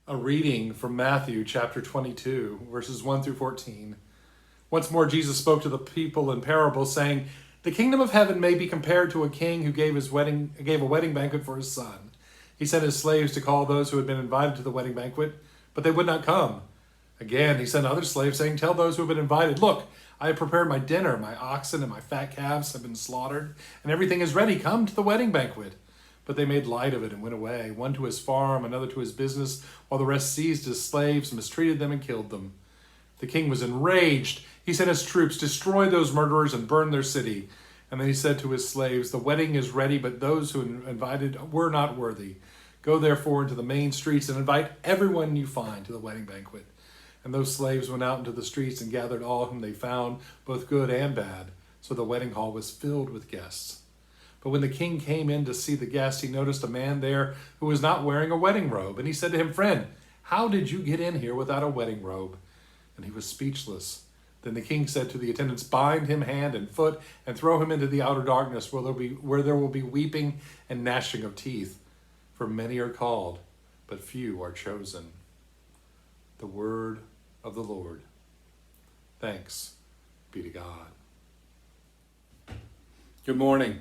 A reading from Matthew chapter 22, verses 1 through 14. Once more Jesus spoke to the people in parables, saying, "The kingdom of heaven may be compared to a king who gave a wedding banquet for his son. He sent his slaves to call those who had been invited to the wedding banquet, but they would not come. Again, he sent other slaves, saying, 'Tell those who have been invited, look, I have prepared my dinner. My oxen and my fat calves have been slaughtered, and everything is ready. Come to the wedding banquet.' But they made light of it and went away, one to his farm, another to his business, while the rest seized his slaves, mistreated them, and killed them. The king was enraged. He sent his troops, destroy those murderers, and burn their city. And then he said to his slaves, 'The wedding is ready, but those who invited were not worthy. Go therefore into the main streets and invite everyone you find to the wedding banquet.' And those slaves went out into the streets and gathered all whom they found, both good and bad. So the wedding hall was filled with guests. But when the king came in to see the guests, he noticed a man there who was not wearing a wedding robe. And he said to him, 'Friend, how did you get in here without a wedding robe?' And he was speechless. Then the king said to the attendants, 'Bind him hand and foot and throw him into the outer darkness, where there will be weeping and gnashing of teeth. For many are called, but few are chosen.'" The word of the Lord. Thanks be to God. Good morning.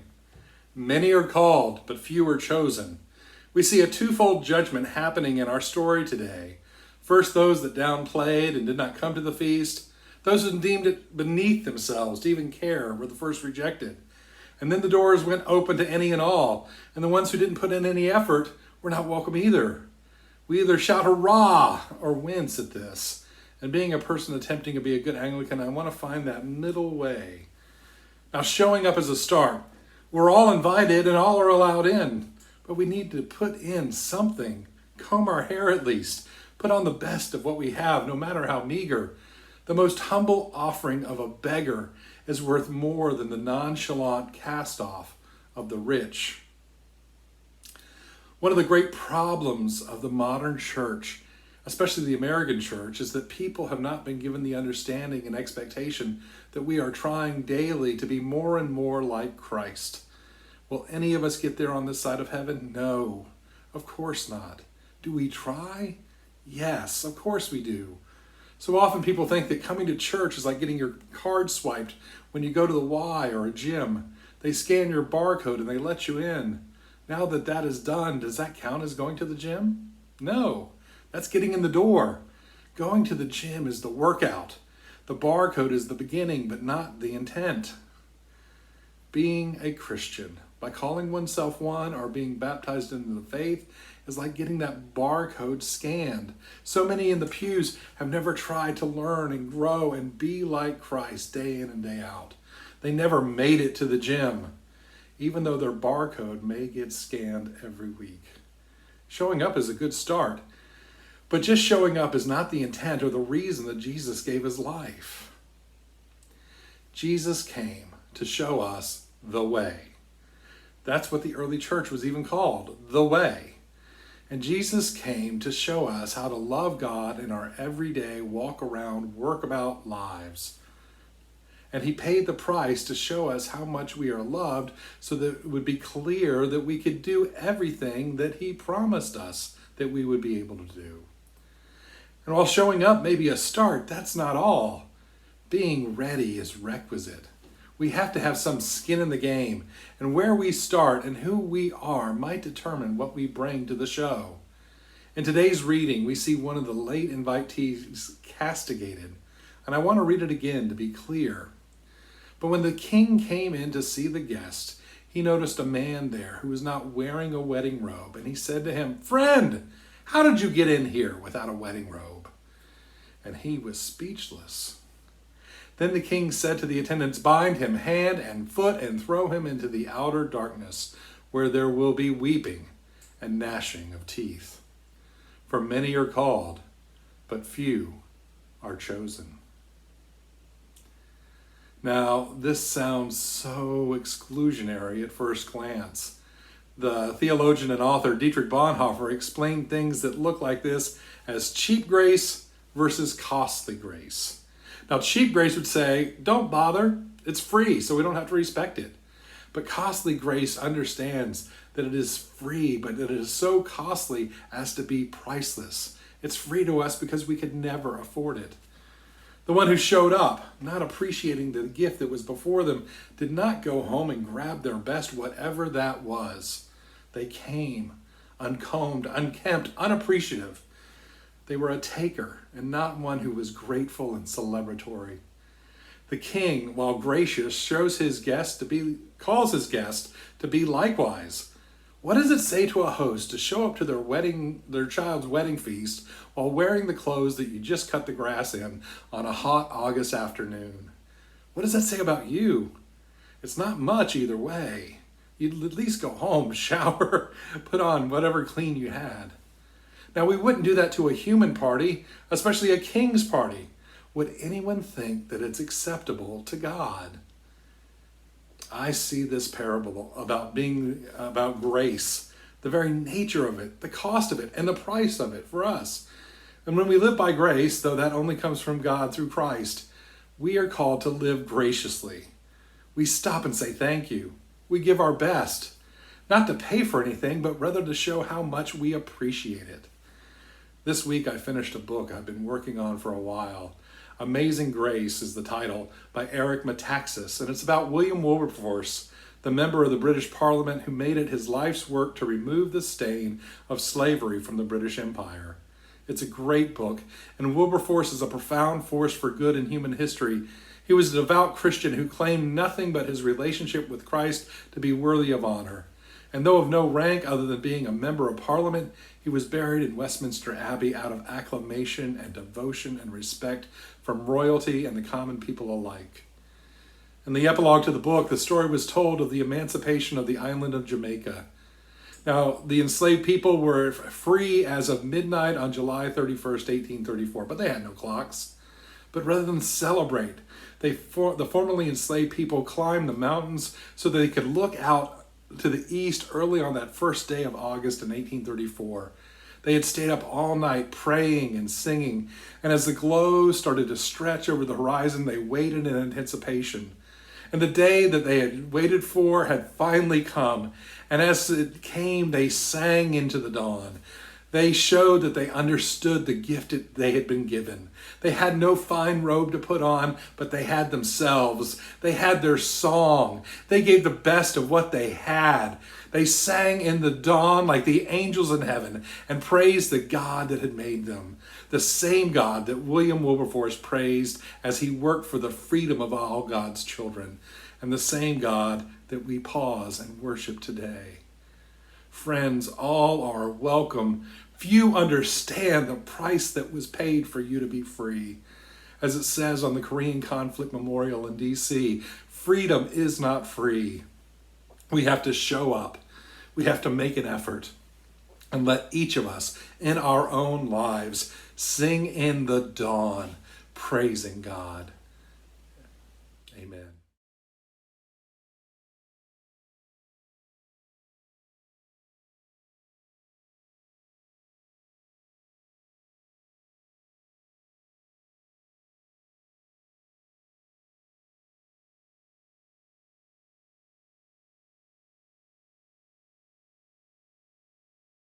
Many are called, but few are chosen. We see a twofold judgment happening in our story today. First, those that downplayed and did not come to the feast. Those who deemed it beneath themselves to even care were the first rejected. And then the doors went open to any and all, and the ones who didn't put in any effort were not welcome either. We either shout hurrah or wince at this. And being a person attempting to be a good Anglican, I want to find that middle way. Now, showing up is a start. We're all invited and all are allowed in, but we need to put in something, comb our hair at least, put on the best of what we have, no matter how meager. The most humble offering of a beggar is worth more than the nonchalant cast-off of the rich. One of the great problems of the modern church, especially the American church, is that people have not been given the understanding and expectation that we are trying daily to be more and more like Christ. Will any of us get there on this side of heaven? No, of course not. Do we try? Yes, of course we do. So often people think that coming to church is like getting your card swiped when you go to the Y or a gym. They scan your barcode and they let you in. Now that that is done, does that count as going to the gym? No. That's getting in the door. Going to the gym is the workout. The barcode is the beginning, but not the intent. Being a Christian, by calling oneself one or being baptized into the faith, is like getting that barcode scanned. So many in the pews have never tried to learn and grow and be like Christ day in and day out. They never made it to the gym, even though their barcode may get scanned every week. Showing up is a good start. But just showing up is not the intent or the reason that Jesus gave his life. Jesus came to show us the way. That's what the early church was even called, the way. And Jesus came to show us how to love God in our everyday walk around, work about lives. And he paid the price to show us how much we are loved so that it would be clear that we could do everything that he promised us that we would be able to do. And while showing up may be a start, that's not all. Being ready is requisite. We have to have some skin in the game, and where we start and who we are might determine what we bring to the show. In today's reading, we see one of the late invitees castigated, and I want to read it again to be clear. But when the king came in to see the guest, he noticed a man there who was not wearing a wedding robe, and he said to him, "Friend, how did you get in here without a wedding robe?" And he was speechless. Then the king said to the attendants, "Bind him hand and foot and throw him into the outer darkness, where there will be weeping and gnashing of teeth. For many are called, but few are chosen." Now, this sounds so exclusionary at first glance. The theologian and author Dietrich Bonhoeffer explained things that look like this as cheap grace versus costly grace. Now, cheap grace would say, don't bother, it's free, so we don't have to respect it. But costly grace understands that it is free, but that it is so costly as to be priceless. It's free to us because we could never afford it. The one who showed up, not appreciating the gift that was before them, did not go home and grab their best, whatever that was. They came, uncombed, unkempt, unappreciative. They were a taker and not one who was grateful and celebratory. The king, while gracious, calls his guest to be likewise. What does it say to a host to show up to their child's wedding feast while wearing the clothes that you just cut the grass in on a hot August afternoon? What does that say about you? It's not much either way. You'd at least go home, shower, put on whatever clean you had. Now, we wouldn't do that to a human party, especially a king's party. Would anyone think that it's acceptable to God? I see this parable about grace, the very nature of it, the cost of it, and the price of it for us. And when we live by grace, though that only comes from God through Christ, we are called to live graciously. We stop and say thank you. We give our best, not to pay for anything, but rather to show how much we appreciate it. This week I finished a book I've been working on for a while. Amazing Grace is the title, by Eric Metaxas, and it's about William Wilberforce, the member of the British Parliament who made it his life's work to remove the stain of slavery from the British Empire. It's a great book, and Wilberforce is a profound force for good in human history. He was a devout Christian who claimed nothing but his relationship with Christ to be worthy of honor. And though of no rank other than being a member of Parliament, he was buried in Westminster Abbey out of acclamation and devotion and respect from royalty and the common people alike. In the epilogue to the book, the story was told of the emancipation of the island of Jamaica. Now, the enslaved people were free as of midnight on July 31st, 1834, but they had no clocks. But rather than celebrate, the formerly enslaved people climbed the mountains so that they could look out to the east early on that first day of August in 1834. They had stayed up all night praying and singing, and as the glow started to stretch over the horizon, they waited in anticipation. And the day that they had waited for had finally come, and as it came, they sang into the dawn. They showed that they understood the gift that they had been given. They had no fine robe to put on, but they had themselves. They had their song. They gave the best of what they had. They sang in the dawn like the angels in heaven and praised the God that had made them. The same God that William Wilberforce praised as he worked for the freedom of all God's children. And the same God that we pause and worship today. Friends, all are welcome. Few understand the price that was paid for you to be free. As it says on the Korean Conflict Memorial in D.C., freedom is not free. We have to show up. We have to make an effort. And let each of us in our own lives sing in the dawn, praising God. Amen.